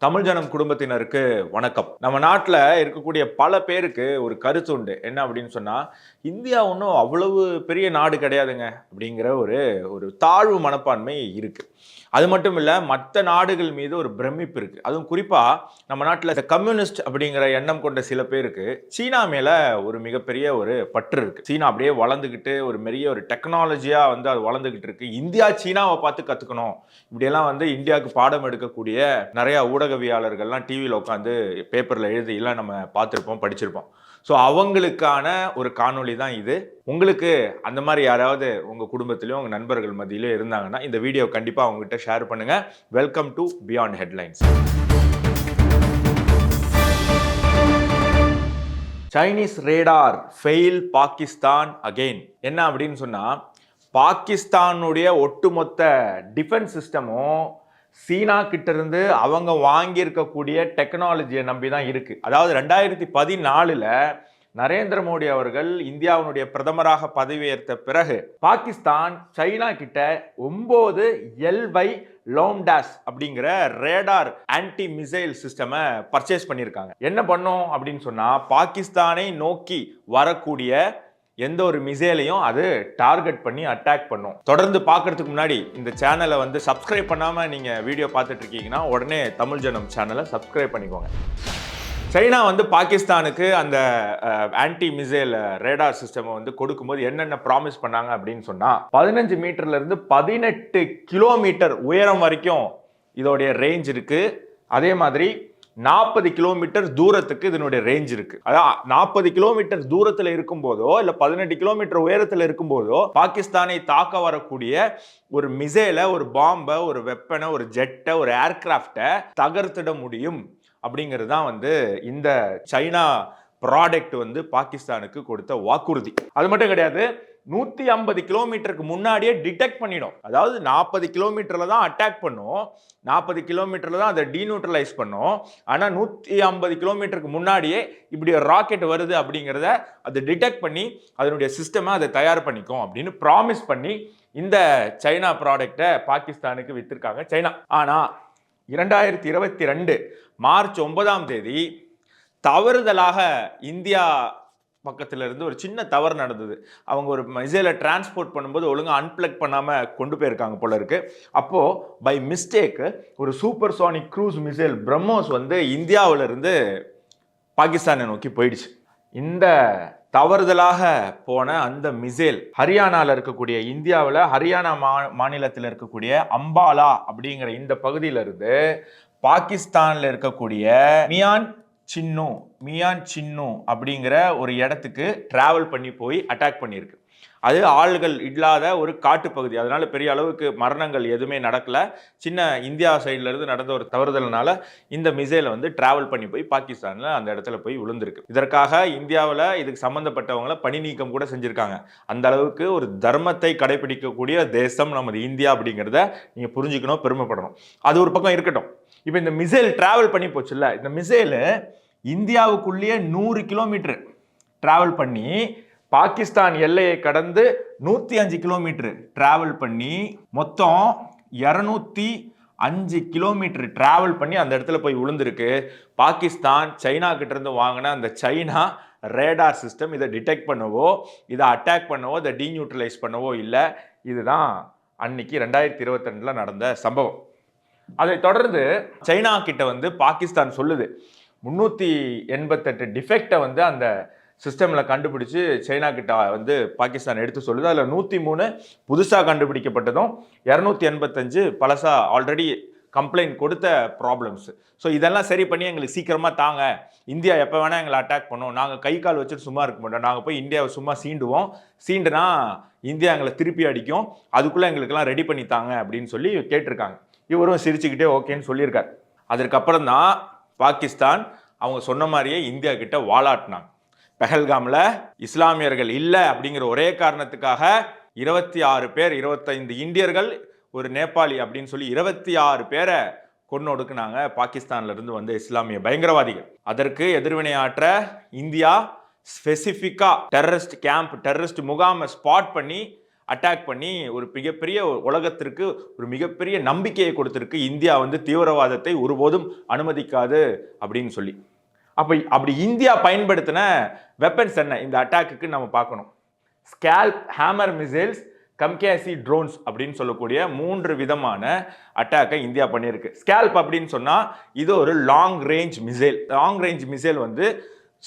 தமிழ் ஜனம் குடும்பத்தினருக்கு வணக்கம். நம்ம நாட்டில் இருக்கக்கூடிய பல பேருக்கு ஒரு கருத்து உண்டு. என்ன அப்படின்னு சொன்னா, இந்தியா ஒன்றும் அவ்வளவு பெரிய நாடு கிடையாதுங்க அப்படிங்கிற ஒரு ஒரு தாழ்வு மனப்பான்மை இருக்கு. அது மட்டும் இல்ல, மற்ற நாடுகள் மீது ஒரு பிரமிப்பு இருக்கு. அதுவும் குறிப்பா நம்ம நாட்டில் கம்யூனிஸ்ட் அப்படிங்கிற எண்ணம் கொண்ட சில பேருக்கு சீனா மேல ஒரு மிகப்பெரிய ஒரு பற்று இருக்கு. சீனா அப்படியே வளர்ந்துகிட்டு ஒரு பெரிய ஒரு டெக்னாலஜியா அது வளர்ந்துகிட்டு இருக்கு. இந்தியா சீனாவை பார்த்து கத்துக்கணும். இப்படியெல்லாம் இந்தியாவுக்கு பாடம் எடுக்கக்கூடிய நிறைய ஊடகவியாளர்கள்லாம் டிவியில் உட்காந்து பேப்பரில் எழுதியெல்லாம் நம்ம பார்த்துருப்போம், படிச்சிருப்போம். ஸோ அவங்களுக்கான ஒரு காணொளி தான் இது. உங்களுக்கு அந்த மாதிரி யாராவது உங்கள் குடும்பத்திலையும் உங்கள் நண்பர்கள் மத்தியிலையும் இருந்தாங்கன்னா இந்த வீடியோ கண்டிப்பாக அவங்ககிட்ட ஷேர் பண்ணுங்கள். Welcome to beyond headlines. Chinese radar fail Pakistan again. என்ன அப்படின்னு சொன்னால், பாகிஸ்தானுடைய ஒட்டுமொத்த டிஃபென்ஸ் சிஸ்டமும் சீனா கிட்ட இருந்து அவங்க வாங்கியிருக்கக்கூடிய டெக்னாலஜியை நம்பி தான் இருக்கு. அதாவது 2014 நரேந்திர மோடி அவர்கள் இந்தியாவினுடைய பிரதமராக பதவியேற்ற பிறகு பாகிஸ்தான் சைனா கிட்ட 9 LY லோம்டாஸ் அப்படிங்கிற ரேடார் ஆன்டி மிசைல் சிஸ்டமை பர்ச்சேஸ் பண்ணியிருக்காங்க. என்ன பண்ணோம் அப்படின்னு சொன்னா, பாகிஸ்தானை நோக்கி வரக்கூடிய எந்த ஒரு மிசைலையும் அது டார்கெட் பண்ணி அட்டாக் பண்ணும். தொடர்ந்து பார்க்கறதுக்கு முன்னாடி இந்த சேனலை சப்ஸ்கிரைப் பண்ணாம நீங்க வீடியோ பார்த்துட்டு இருக்கீங்கன்னா உடனே தமிழ் ஜனம் சேனலை சப்ஸ்கிரைப் பண்ணிக்கோங்க. சைனா பாகிஸ்தானுக்கு அந்த ஆன்டி மிசைல் ரேடார் சிஸ்டம் கொடுக்கும்போது என்னென்ன ப்ராமிஸ் பண்ணாங்க அப்படின்னு சொன்னா, 15 மீட்டர்ல இருந்து 18 கிலோமீட்டர் உயரம் வரைக்கும் இதோடைய ரேஞ்ச் இருக்கு. அதே மாதிரி 40 கிலோமீட்டர் தூரத்துக்கு இதனுடைய ரேஞ்ச் இருக்கு. அதான் 40 கிலோமீட்டர் தூரத்தில் இருக்கும் போதோ இல்ல 18 கிலோமீட்டர் உயரத்தில் இருக்கும் போதோ பாகிஸ்தானை தாக்க வரக்கூடிய ஒரு மிசைலை, ஒரு பாம்பை, ஒரு வெப்பனை, ஒரு ஜெட்டை, ஒரு ஏர்கிராஃப்டை தகர்த்திட முடியும் அப்படிங்கிறது தான் இந்த சைனா ப்ராடக்ட் பாகிஸ்தானுக்கு கொடுத்த வாக்குறுதி. அது மட்டும் கிடையாது, 150 கிலோமீட்டருக்கு முன்னாடியே டிடெக்ட் பண்ணிடும். அதாவது 40 கிலோமீட்டர்ல தான் அட்டாக் பண்ணும், 40 கிலோமீட்டர்ல தான் அதை டீநியூட்ரலைஸ் பண்ணும். ஆனா 150 கிலோமீட்டருக்கு முன்னாடியே இப்படி ஒரு ராக்கெட் வருது அப்படிங்கிறத அதை டிடெக்ட் பண்ணி அதனுடைய சிஸ்டமை அதை தயார் பண்ணிக்கும் அப்படின்னு ப்ராமிஸ் பண்ணி இந்த சைனா ப்ராடக்டை பாகிஸ்தானுக்கு வித்திருக்காங்க சைனா. ஆனா 2022 மார்ச் 9ஆம் தேதி தவறுதலாக இந்தியா பக்கத்துல இருந்து ஒரு சின்ன தவறு நடந்தது. அவங்க ஒரு மிசைலை டிரான்ஸ்போர்ட் பண்ணும்போது ஒழுங்கா அன்பிளக் பண்ணாம கொண்டு போயிருக்காங்க போல இருக்கு. அப்போ பை மிஸ்டேக் ஒரு சூப்பர்சானிக் க்ரூஸ் மிசைல் பிரம்மோஸ் இந்தியாவில இருந்து பாகிஸ்தானை நோக்கி போயிடுச்சு. இந்த தவறுதலாக போன அந்த மிசைல் ஹரியானாவில் இருக்கக்கூடிய, இந்தியாவில் ஹரியானா மாநிலத்தில் இருக்கக்கூடிய அம்பாலா அப்படிங்கிற இந்த பகுதியில இருந்து பாகிஸ்தான்ல இருக்கக்கூடிய மியான் சின்னு அப்படிங்கிற ஒரு இடத்துக்கு டிராவல் பண்ணி போய் அட்டாக் பண்ணியிருக்கு. அது ஆள்கள் இல்லாத ஒரு காட்டு பகுதி, அதனால பெரிய அளவுக்கு மரணங்கள் எதுவுமே நடக்கல. சின்ன இந்தியா சைட்ல இருந்து நடந்த ஒரு தவறுதல்னால இந்த மிசைலை டிராவல் பண்ணி போய் பாகிஸ்தான்ல அந்த இடத்துல போய் விழுந்திருக்கு. இதற்காக இந்தியாவில் இதுக்கு சம்பந்தப்பட்டவங்களை பணி நீக்கம் கூட செஞ்சிருக்காங்க. அந்த அளவுக்கு ஒரு தர்மத்தை கடைபிடிக்கக்கூடிய தேசம் நமது இந்தியா அப்படிங்கிறத நீங்க புரிஞ்சுக்கணும், பெருமைப்படணும். அது ஒரு பக்கம் இருக்கட்டும். இப்போ இந்த மிசைல் டிராவல் பண்ணி போச்சுல்ல, இந்த மிசைல் இந்தியாவுக்குள்ளேயே 100 கிலோமீட்டர் டிராவல் பண்ணி பாகிஸ்தான் எல்லையை கடந்து 105 கிலோமீட்டர் டிராவல் பண்ணி மொத்தம் 205 கிலோமீட்டர் டிராவல் பண்ணி அந்த இடத்துல போய் விழுந்திருக்கு. பாகிஸ்தான் சைனா கிட்ட இருந்து வாங்கின அந்த சைனா ரேடார் சிஸ்டம் இதை டிடெக்ட் பண்ணவோ, இதை அட்டாக் பண்ணவோ, இதை டீநியூட்ரலைஸ் பண்ணவோ இல்லை. இதுதான் அன்னைக்கு 2022 நடந்த சம்பவம். அதை தொடர்ந்து சைனா கிட்ட பாகிஸ்தான் சொல்லுது 388 டிஃபெக்டை அந்த சிஸ்டம்ல கண்டுபிடிச்சு சைனா கிட்ட பாகிஸ்தான் எடுத்து சொல்லுது. அதில் 103 புதுசாக கண்டுபிடிக்கப்பட்டதும் 285 பழசா ஆல்ரெடி கம்ப்ளைண்ட் கொடுத்த ப்ராப்ளம்ஸ். ஸோ இதெல்லாம் சரி பண்ணி எங்களுக்கு சீக்கிரமாக தாங்க, இந்தியா எப்போ வேணால் எங்களை அட்டாக் பண்ணுவோம், நாங்கள் கை கால் வச்சுட்டு சும்மா இருக்க மாட்டோம், நாங்கள் போய் இந்தியாவை சும்மா சீண்டுனா இந்தியா எங்களை திருப்பி அடிக்கும், அதுக்குள்ளே எங்களுக்கெல்லாம் ரெடி பண்ணி தாங்க அப்படின்னு சொல்லி கேட்டிருக்காங்க. இவரும் சிரிச்சுக்கிட்டே ஓகேன்னு சொல்லியிருக்காரு. அதற்கப்புறம் தான் பாகிஸ்தான் அவங்க சொன்ன மாதிரியே இந்தியா கிட்ட வாலாட்டினாங்க. பெஹல்காம்ல இஸ்லாமியர்கள் இல்லை அப்படிங்கிற ஒரே காரணத்துக்காக 26 பேர், 25 இந்தியர்கள், ஒரு நேபாளி அப்படின்னு சொல்லி 26 பேரை கொன்னொடுக்குனாங்க பாகிஸ்தான்ல இருந்து இஸ்லாமிய பயங்கரவாதிகள். அதற்கு எதிர்வினையாற்ற இந்தியா ஸ்பெசிஃபிக்கா டெரரிஸ்ட் கேம்ப், டெரரிஸ்ட் முகாமை ஸ்பாட் பண்ணி அட்டாக் பண்ணி ஒரு மிகப்பெரிய உலகத்திற்கு ஒரு மிகப்பெரிய நம்பிக்கையை கொடுத்திருக்கு, இந்தியா வந்து தீவிரவாதத்தை ஒருபோதும் அனுமதிக்காது அப்படின்னு சொல்லி. அப்படி இந்தியா பயன்படுத்தின வெப்பன்ஸ் என்ன இந்த அட்டாக்கு நம்ம பார்க்கணும். ஸ்கேல்ப், ஹேமர் மிசைல்ஸ், கம்கேசி ட்ரோன்ஸ் அப்படின்னு சொல்லக்கூடிய 3 விதமான அட்டாக்கை இந்தியா பண்ணியிருக்கு. ஸ்கேல்ப் அப்படின்னு சொன்னா இது ஒரு long range missile. Long range missile வந்து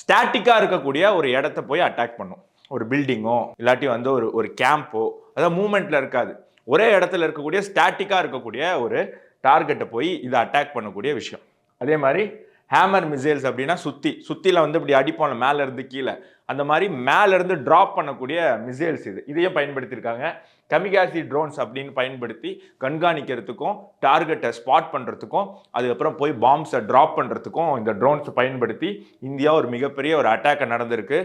ஸ்டாட்டிக்கா இருக்கக்கூடிய ஒரு இடத்த போய் அட்டாக் பண்ணும். ஒரு பில்டிங்கோ இல்லாட்டி வந்து ஒரு கேம்போ, அதாவது மூவ்மெண்ட்ல இருக்காது, ஒரே இடத்துல இருக்கக்கூடிய ஸ்டாட்டிக்கா இருக்கக்கூடிய ஒரு டார்கெட்டை போய் இதை அட்டாக் பண்ணக்கூடிய விஷயம். அதே மாதிரி ஹேமர் மிசைல்ஸ் அப்படின்னா சுத்தில வந்து இப்படி அடிப்போம்ல மேல இருந்து கீழே, அந்த மாதிரி மேல இருந்து டிராப் பண்ணக்கூடிய மிசைல்ஸ் இதையும் பயன்படுத்தியிருக்காங்க. கமிகாசி ட்ரோன்ஸ் அப்படின்னு பயன்படுத்தி கண்காணிக்கிறதுக்கும் டார்கெட்டை ஸ்பாட் பண்றதுக்கும் அதுக்கப்புறம் போய் பாம்ஸை டிராப் பண்றதுக்கும் இந்த ட்ரோன்ஸ் பயன்படுத்தி இந்தியா ஒரு மிகப்பெரிய ஒரு அட்டாக்கை நடந்திருக்கு.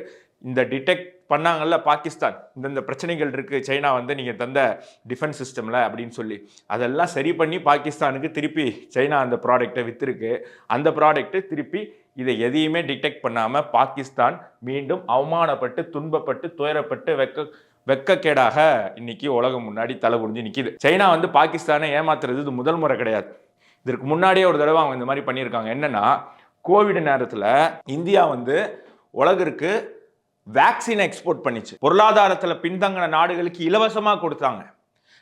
இந்த டிடெக்ட் பண்ணாங்கல்ல பாகிஸ்தான், இந்த பிரச்சனைகள் இருக்கு சைனா வந்து நீங்க தந்த டிஃபென்ஸ் சிஸ்டம்ல அப்படின்னு சொல்லி, அதெல்லாம் சரி பண்ணி பாகிஸ்தானுக்கு திருப்பி சைனா அந்த ப்ராடக்டை வித்திருக்கு. அந்த ப்ராடக்ட் திருப்பி இதை எதையுமே டிடெக்ட் பண்ணாம பாகிஸ்தான் மீண்டும் அவமானப்பட்டு, துன்பப்பட்டு, துயரப்பட்டு, வெக்கக்கேடாக இன்னைக்கு உலகம் முன்னாடி தலை குனிஞ்சு நிக்குது. சைனா வந்து பாகிஸ்தானை ஏமாத்துறது இது முதல் முறை கிடையாது. இதற்கு முன்னாடியே ஒரு தடவை அவங்க இந்த மாதிரி பண்ணியிருக்காங்க. என்னன்னா, கோவிட் நேரத்தில் இந்தியா வந்து உலகிற்கு வேக்சின் எக்ஸ்போர்ட் பண்ணிச்சு. பொருளாதாரத்தில் பின்தங்கின நாடுகளுக்கு இலவசமாக கொடுத்தாங்க.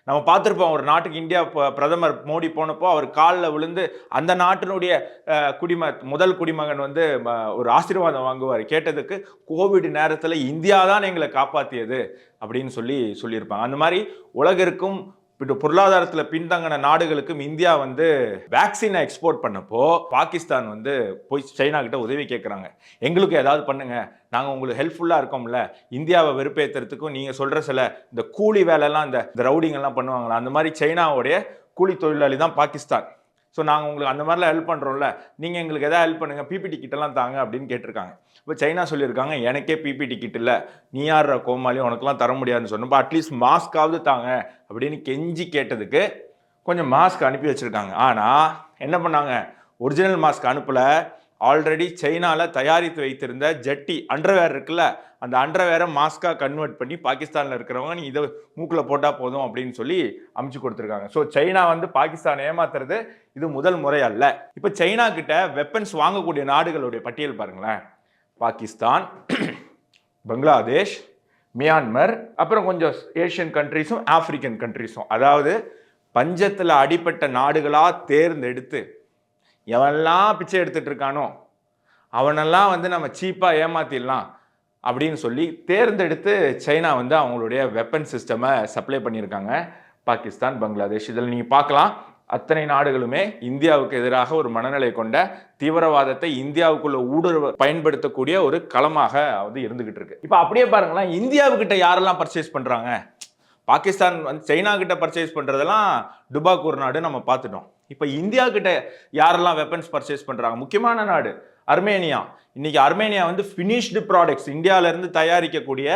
நம்ம பார்த்துருப்போம், ஒரு நாட்டுக்கு இந்தியா பிரதமர் மோடி போனப்போ அவர் காலில் விழுந்து அந்த நாட்டினுடைய முதல் குடிமகன் வந்து ஒரு ஆசீர்வாதம் வாங்குவார். கேட்டதுக்கு கோவிட் நேரத்தில் இந்தியா தான் எங்களை காப்பாற்றியது அப்படின்னு சொல்லியிருப்பாங்க. அந்த மாதிரி உலகிற்கும் பொருளாதாரத்தில் பின்தங்கின நாடுகளுக்கும் இந்தியா வந்து வேக்சினை எக்ஸ்போர்ட் பண்ணப்போ பாகிஸ்தான் வந்து போய் சைனா கிட்ட உதவி கேட்குறாங்க. எங்களுக்கு ஏதாவது பண்ணுங்க, நாங்கள் உங்களுக்கு ஹெல்ப்ஃபுல்லாக இருக்கோம்ல, இந்தியாவை வெறுப்பேற்றுறதுக்கும் நீங்கள் சொல்கிற சில இந்த கூலி வேலைலாம் இந்த ரவுடிங்கெல்லாம் பண்ணுவாங்களா, அந்த மாதிரி சைனாவுடைய கூலி தொழிலாளி தான் பாகிஸ்தான். ஸோ நாங்கள் உங்களுக்கு அந்த மாதிரிலாம் ஹெல்ப் பண்ணுறோம்ல, நீங்கள் எங்களுக்கு எதாவது ஹெல்ப் பண்ணுங்கள், பிபிடி கிட்டெல்லாம் தாங்க அப்படின்னு கேட்டிருக்காங்க. இப்போ சைனா சொல்லியிருக்காங்க, எனக்கே பிபிடி கிட் இல்லை, நீ யார் கோமாளியும் உனக்குலாம் தர முடியாதுன்னு சொன்னப்போ அட்லீஸ்ட் மாஸ்காவது தாங்க அப்படின்னு கெஞ்சி கேட்டதுக்கு கொஞ்சம் மாஸ்க் அனுப்பி வச்சுருக்காங்க. ஆனால் என்ன பண்ணாங்க, ஒரிஜினல் மாஸ்க் அனுப்பலை, ஆல்ரெடி சைனாவில் தயாரித்து வைத்திருந்த ஜெட்டி அண்டர்வேர் இருக்குல்ல, அந்த அண்டர்வேரை மாஸ்காக கன்வெர்ட் பண்ணி பாகிஸ்தானில் இருக்கிறவங்க நீ இதை மூக்கில் போட்டால் போதும் அப்படின்னு சொல்லி அமுச்சு கொடுத்துருக்காங்க. ஸோ சைனா வந்து பாகிஸ்தான் ஏமாத்துறது இது முதல் முறை அல்ல. இப்போ சைனா கிட்ட வெப்பன்ஸ் வாங்கக்கூடிய நாடுகளுடைய பட்டியல் பாருங்களேன். பாகிஸ்தான், பங்களாதேஷ், மியான்மர், அப்புறம் கொஞ்சம் ஏஷியன் கண்ட்ரிஸும் ஆப்பிரிக்கன் கண்ட்ரிஸும், அதாவது பஞ்சத்தில் அடிப்பட்ட நாடுகளாக தேர்ந்தெடுத்து எவனெல்லாம் பிச்சை எடுத்துட்டு இருக்கானோ அவனெல்லாம் வந்து நம்ம சீப்பாக ஏமாத்திடலாம் அப்படின்னு சொல்லி தேர்ந்தெடுத்து சைனா வந்து அவங்களுடைய வெப்பன் சிஸ்டமை சப்ளை பண்ணியிருக்காங்க. பாகிஸ்தான், பங்களாதேஷ், இதில் நீங்கள் பார்க்கலாம் அத்தனை நாடுகளுமே இந்தியாவுக்கு எதிராக ஒரு மனநிலை கொண்ட தீவிரவாதத்தை இந்தியாவுக்குள்ள ஊடுருவ பயன்படுத்தக்கூடிய ஒரு களமாக வந்து இருந்துகிட்டு இருக்கு. இப்போ அப்படியே பாருங்களேன், இந்தியாவுக்கிட்ட யாரெல்லாம் பர்ச்சேஸ் பண்றாங்க. பாகிஸ்தான் வந்து சைனா கிட்ட பர்ச்சேஸ் பண்றதெல்லாம் டுபாக்கூர் நாடு நம்ம பார்த்துட்டோம். இப்போ இந்தியா கிட்ட யாரெல்லாம் வெப்பன்ஸ் பர்ச்சேஸ் பண்றாங்க, முக்கியமான நாடு அர்மேனியா. இன்னைக்கு அர்மேனியா வந்து ஃபினிஷ்டு ப்ராடக்ட்ஸ், இந்தியாவிலேருந்து தயாரிக்கக்கூடிய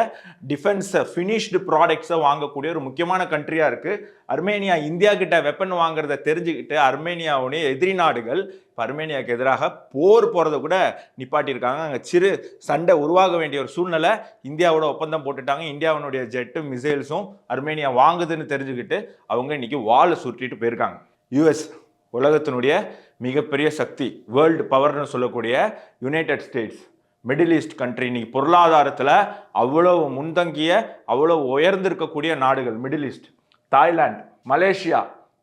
டிஃபென்ஸ் ஃபினிஷ்டு ப்ராடக்ட்ஸை வாங்கக்கூடிய ஒரு முக்கியமான கண்ட்ரியாக இருக்குது அர்மேனியா. இந்தியா கிட்ட வெப்பன் வாங்குறத தெரிஞ்சுக்கிட்டு அர்மேனியாவுடைய எதிரி நாடுகள் இப்போ அர்மேனியாவுக்கு எதிராக போர் போகிறத கூட நிப்பாட்டியிருக்காங்க. அங்கே சிறு சண்டை உருவாக வேண்டிய ஒரு சூழ்நிலை, இந்தியாவோட ஒப்பந்தம் போட்டுட்டாங்க. இந்தியாவினுடைய ஜெட்டு மிசைல்ஸும் அர்மேனியா வாங்குதுன்னு தெரிஞ்சுக்கிட்டு அவங்க இன்னைக்கு வாழை சுற்றிட்டு போயிருக்காங்க. யூஎஸ் உலகத்தினுடைய மிகப்பெரிய சக்தி, வேர்ல்டு பவர்னு சொல்லக்கூடிய United States, middle east country, இன்னைக்கு பொருளாதாரத்தில் அவ்வளவு முன்தங்கிய அவ்வளவு உயர்ந்திருக்கக்கூடிய நாடுகள் middle east, Thailand, Malaysia,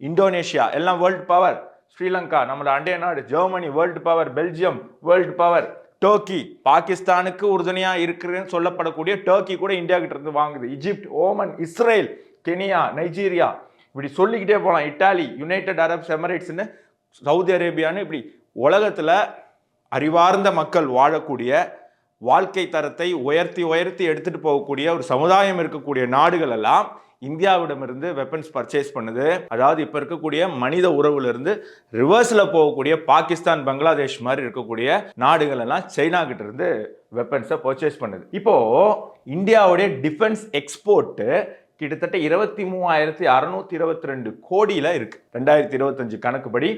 Indonesia எல்லாம் வேர்ல்டு பவர். ஸ்ரீலங்கா நம்மளோட அண்டைய நாடு, Germany world power, Belgium world power, Turkey பாகிஸ்தானுக்கு உறுதுணையாக இருக்குன்னு சொல்லப்படக்கூடிய டர்க்கி கூட இந்தியா கிட்ட இருந்து வாங்குது. Egypt, Oman, Israel, Kenya, Nigeria, இப்படி சொல்லிக்கிட்டே போகலாம். இட்டாலி, யுனைடெட் அரப்ஸ் எமிரேட்ஸ்னு, சவுதி அரேபியான்னு, இப்படி உலகத்தில் அறிவார்ந்த மக்கள் வாழக்கூடிய வாழ்க்கை தரத்தை உயர்த்தி உயர்த்தி எடுத்துட்டு போகக்கூடிய ஒரு சமுதாயம் இருக்கக்கூடிய நாடுகள் எல்லாம் இந்தியாவிடமிருந்து வெப்பன்ஸ் பர்ச்சேஸ் பண்ணுது. அதாவது இப்போ இருக்கக்கூடிய மனித உறவுலேருந்து ரிவர்ஸில் போகக்கூடிய பாகிஸ்தான், பங்களாதேஷ் மாதிரி இருக்கக்கூடிய நாடுகள் எல்லாம் சைனா கிட்ட இருந்து வெப்பன்ஸை பர்ச்சேஸ் பண்ணுது. இப்போ இந்தியாவுடைய டிஃபென்ஸ் எக்ஸ்போர்ட்டு கிட்டத்தட்ட 23,622 கோடியில் இருக்கு. 2025 கணக்குப்படி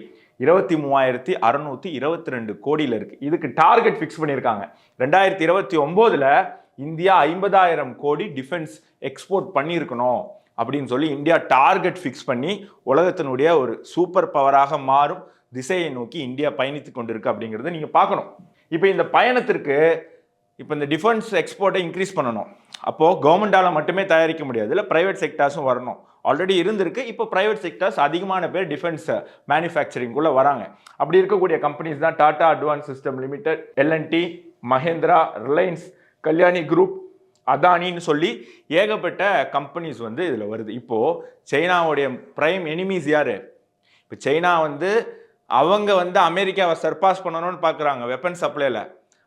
23,622 கோடியில் இருக்கு. இதுக்கு டார்கெட் ஃபிக்ஸ் பண்ணியிருக்காங்க. 2029 இந்தியா 50,000 கோடி டிஃபென்ஸ் எக்ஸ்போர்ட் பண்ணியிருக்கணும் அப்படின்னு சொல்லி இந்தியா டார்கெட் ஃபிக்ஸ் பண்ணி உலகத்தினுடைய ஒரு சூப்பர் பவராக மாறும் திசையை நோக்கி இந்தியா பயணித்து கொண்டிருக்கு அப்படிங்கிறத நீங்கள் பார்க்கணும். இப்போ இந்த பயணத்திற்கு இப்போ இந்த டிஃபென்ஸ் எக்ஸ்போர்ட்டை இன்க்ரீஸ் பண்ணணும். அப்போது கவர்மெண்டால் மட்டுமே தயாரிக்க முடியாது, இல்லை ப்ரைவேட் செக்டார்ஸும் வரணும். ஆல்ரெடி இருந்திருக்கு, இப்போ ப்ரைவேட் செக்டார்ஸ் அதிகமான பேர் டிஃபென்ஸ் மேனுஃபேக்சரிங்குள்ளே வராங்க. அப்படி இருக்கக்கூடிய கம்பெனிஸ் தான் Tata advance system limited, L and T, Mahindra, Reliance, Kalyani group, அதானின்னு சொல்லி ஏகப்பட்ட கம்பெனிஸ் வந்து இதில் வருது. இப்போது சைனாவுடைய பிரைம் எனிமீஸ் யார்? இப்போ சைனா வந்து அவங்க வந்து அமெரிக்காவை சர்பாஸ் பண்ணணும்னு பார்க்குறாங்க வெப்பன் சப்ளைல.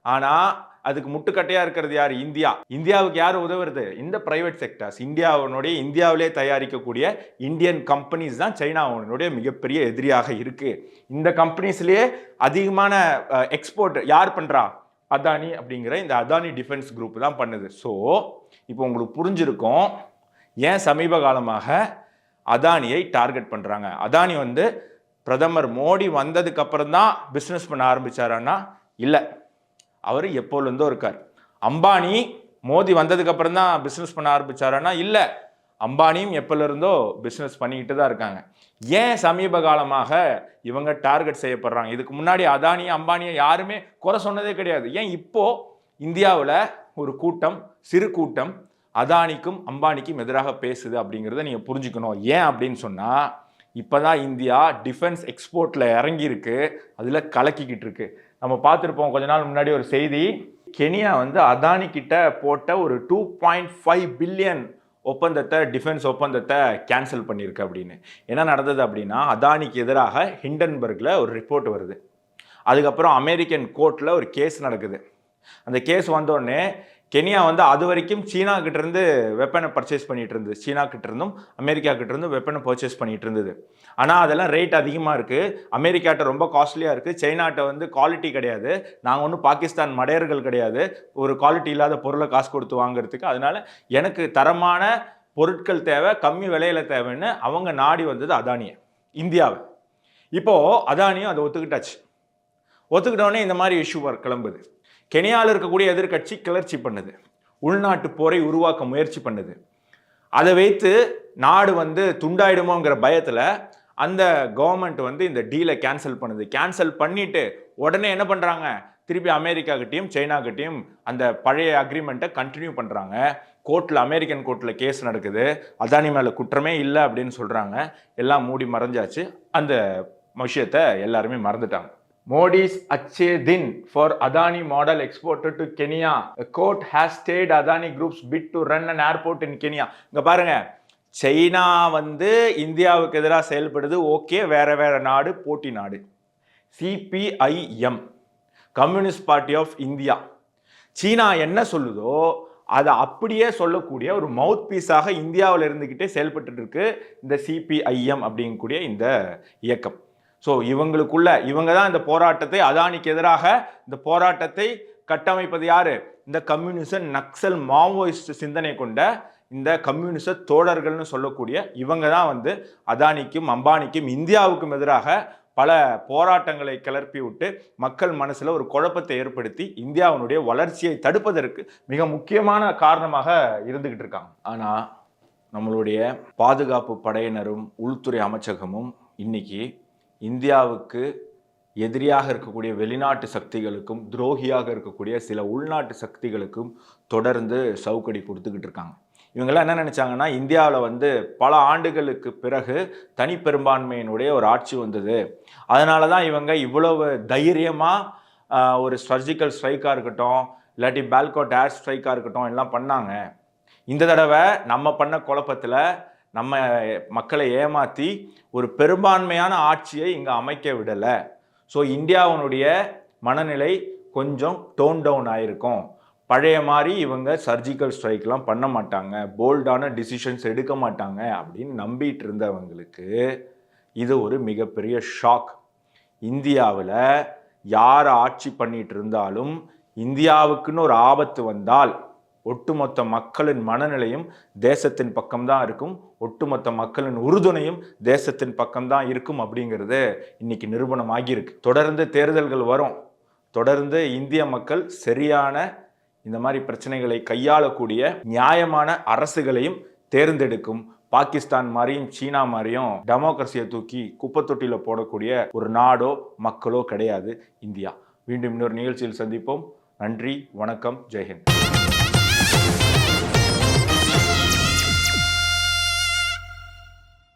ஆனால் அதுக்கு முட்டுக்கட்டையாக இருக்கிறது யார்? இந்தியா. இந்தியாவுக்கு யார் உதவுறது? இந்த பிரைவேட் செக்டர்ஸ். இந்தியாவிலே தயாரிக்கக்கூடிய இந்தியன் கம்பெனிஸ் தான் சைனாவுடைய மிகப்பெரிய எதிரியாக இருக்கு. இந்த கம்பெனிஸ்லேயே அதிகமான எக்ஸ்போர்ட் யார் பண்ணுறா? அதானி அப்படிங்கிற இந்த அதானி டிஃபென்ஸ் குரூப் தான் பண்ணுது. ஸோ இப்போ உங்களுக்கு புரிஞ்சிருக்கும் ஏன் சமீப காலமாக அதானியை டார்கெட் பண்ணுறாங்க. அதானி வந்து பிரதமர் மோடி வந்ததுக்கு அப்புறம் தான் பிஸ்னஸ் பண்ண ஆரம்பிச்சாரான்னா இல்லை, அவர் எப்போலேருந்தோ இருக்கார். அம்பானி மோடி வந்ததுக்கு அப்புறம் தான் பிஸ்னஸ் பண்ண ஆரம்பிச்சாரான்னா இல்லை, அம்பானியும் எப்போலேருந்தோ பிஸ்னஸ் பண்ணிக்கிட்டு தான் இருக்காங்க. ஏன் சமீப காலமாக இவங்க டார்கெட் செய்யப்படுறாங்க? இதுக்கு முன்னாடி அதானியை அம்பானியை யாருமே குறை சொன்னதே கிடையாது. ஏன் இப்போ இந்தியாவில் ஒரு கூட்டம், சிறு கூட்டம் அதானிக்கும் அம்பானிக்கும் எதிராக பேசுது அப்படிங்கிறத நீங்கள் புரிஞ்சுக்கணும். ஏன் அப்படின்னு சொன்னால், இப்போ தான் இந்தியா டிஃபென்ஸ் எக்ஸ்போர்ட்டில் இறங்கியிருக்கு, அதில் கலக்கிக்கிட்டு இருக்கு. நம்ம பார்த்துருப்போம் கொஞ்ச நாள் முன்னாடி ஒரு செய்தி, கெனியா வந்து அதானி கிட்ட போட்ட ஒரு 2.5 பில்லியன் ஒப்பந்தத்தை, டிஃபென்ஸ் ஒப்பந்தத்தை கேன்சல் பண்ணியிருக்கு அப்படின்னு. என்ன நடந்தது அப்படின்னா, அதானிக்கு எதிராக ஹிண்டன்பர்கில் ஒரு ரிப்போர்ட் வருது. அதுக்கப்புறம் அமெரிக்கன் கோர்ட்டில் ஒரு கேஸ் நடக்குது. அந்த கேஸ் வந்தோடனே கெனியா வந்து அது வரைக்கும் சீனா கிட்டேருந்து வெப்பனை பர்ச்சேஸ் பண்ணிட்டு இருந்தது. சீனா கிட்டேருந்தும் அமெரிக்கா கிட்டேருந்தும் வெப்பனை பர்ச்சேஸ் பண்ணிட்டு இருந்தது. ஆனால் அதெல்லாம் ரேட் அதிகமாக இருக்குது. அமெரிக்காட்ட ரொம்ப காஸ்ட்லியாக இருக்குது. சைனாட்ட வந்து குவாலிட்டி கிடையாது. நாங்கள் ஒன்றும் பாகிஸ்தான் மடையர்கள் கிடையாது, ஒரு குவாலிட்டி இல்லாத பொருளை காசு கொடுத்து வாங்குறதுக்கு. அதனால எனக்கு தரமான பொருட்கள் தேவை, கம்மி விலையில் தேவைன்னு அவங்க நாடி வந்தது அதானியை, இந்தியாவை. இப்போது அதானியும் அதை ஒத்துக்கிட்டோடனே இந்த மாதிரி இஷ்யூ கிளம்புது. கெனியாவில் இருக்கக்கூடிய எதிர்கட்சி கிளர்ச்சி பண்ணுது, உள்நாட்டு போரை உருவாக்க முயற்சி பண்ணுது. அதை வைத்து நாடு வந்து துண்டாயிடுமோங்கிற பயத்தில் அந்த கவர்மெண்ட் வந்து இந்த டீலை கேன்சல் பண்ணுது. கேன்சல் பண்ணிட்டு உடனே என்ன பண்ணுறாங்க? திருப்பி அமெரிக்கா கிட்டையும் சைனா கிட்டையும் அந்த பழைய அக்ரிமெண்ட்டை கண்டினியூ பண்ணுறாங்க. கோர்ட்டில், அமெரிக்கன் கோர்ட்டில் கேஸ் நடக்குது. அதானி மேலே குற்றமே இல்லை அப்படின்னு சொல்கிறாங்க. எல்லாம் மூடி மறைஞ்சாச்சு. அந்த விஷயத்தை எல்லாருமே மறந்துட்டாங்க. Modi's Achhe Din for Adani model exported to Kenya. A court has stayed Adani Group's bid to run an airport in Kenya. இங்க பாருங்க, சைனா வந்து இந்தியாவுக்கு எதிராக செயல்படுது. ஓகே, வேற நாடு, போட்டி நாடு. CPIM, communist party of India, China என்ன சொல்லுதோ அதை அப்படியே சொல்லக்கூடிய ஒரு மவுத் பீஸாக இந்தியாவில் இருந்துக்கிட்டே செயல்பட்டு இருக்கு இந்த CPIM அப்படிங்கக்கூடிய இந்த இயக்கம். ஸோ இவங்க தான் இந்த போராட்டத்தை, அதானிக்கு எதிராக இந்த போராட்டத்தை கட்டமைப்பது யாரு? இந்த கம்யூனிச நக்சல் மாவோயிஸ்ட் சிந்தனை கொண்ட இந்த கம்யூனிச தோழர்கள்னு சொல்லக்கூடிய இவங்க தான் வந்து அதானிக்கும் அம்பானிக்கும் இந்தியாவுக்கும் எதிராக பல போராட்டங்களை கிளப்பி விட்டு மக்கள் மனசுல ஒரு குழப்பத்தை ஏற்படுத்தி இந்தியாவினுடைய வளர்ச்சியை தடுப்பதற்கு மிக முக்கியமான காரணமாக இருந்துகிட்டு இருக்காங்க. ஆனா நம்மளுடைய பாதுகாப்பு படையினரும் உள்துறை அமைச்சகமும் இன்னைக்கு இந்தியாவுக்கு எதிரியாக இருக்கக்கூடிய வெளிநாட்டு சக்திகளுக்கும் துரோகியாக இருக்கக்கூடிய சில உள்நாட்டு சக்திகளுக்கும் தொடர்ந்து சவுக்கடி கொடுத்துக்கிட்டு இருக்காங்க. இவங்கெல்லாம் என்ன நினைச்சாங்கன்னா, இந்தியாவில் வந்து பல ஆண்டுகளுக்கு பிறகு தனிப்பெரும்பான்மையினுடைய ஒரு ஆட்சி வந்தது, அதனால தான் இவங்க இவ்வளவு தைரியமாக ஒரு சர்ஜிக்கல் ஸ்ட்ரைக்காக இருக்கட்டும், இல்லாட்டி பால்கோட் ஏர் ஸ்ட்ரைக்காக இருக்கட்டும் எல்லாம் பண்ணாங்க. இந்த தடவை நம்ம பண்ண குழப்பத்தில் நம்ம மக்களை ஏமாற்றி ஒரு பெரும்பான்மையான ஆட்சியை இங்கே அமைக்க விடலை. ஸோ இந்தியாவினுடைய மனநிலை கொஞ்சம் டோன் டவுன் ஆகிருக்கும். பழைய மாதிரி இவங்க சர்ஜிக்கல் ஸ்ட்ரைக்லாம் பண்ண மாட்டாங்க, போல்டான டிசிஷன்ஸ் எடுக்க மாட்டாங்க அப்படின்னு நம்பிட்டு இருந்தவங்களுக்கு இது ஒரு மிகப்பெரிய ஷாக். இந்தியாவில் யார் ஆட்சி பண்ணிட்டு இருந்தாலும் இந்தியாவுக்குன்னு ஒரு ஆபத்து வந்தால் ஒட்டுமொத்த மக்களின் மனநிலையும் தேசத்தின் பக்கம்தான் இருக்கும், ஒட்டுமொத்த மக்களின் உறுதுணையும் தேசத்தின் பக்கம்தான் இருக்கும் அப்படிங்கிறது இன்னைக்கு நிரூபணம் ஆகியிருக்கு. தொடர்ந்து தேர்தல்கள் வரும், தொடர்ந்து இந்திய மக்கள் சரியான இந்த மாதிரி பிரச்சனைகளை கையாளக்கூடிய நியாயமான அரசுகளையும் தேர்ந்தெடுக்கும் பாகிஸ்தான் மாதிரியும் சீனா மாதிரியும் டெமோக்ரஸியை தூக்கி குப்பை தொட்டியில் போடக்கூடிய ஒரு நாடோ மக்களோ கிடையாது இந்தியா. மீண்டும் இன்னொரு நிகழ்ச்சியில் சந்திப்போம். நன்றி, வணக்கம், ஜெய்ஹிந்த்.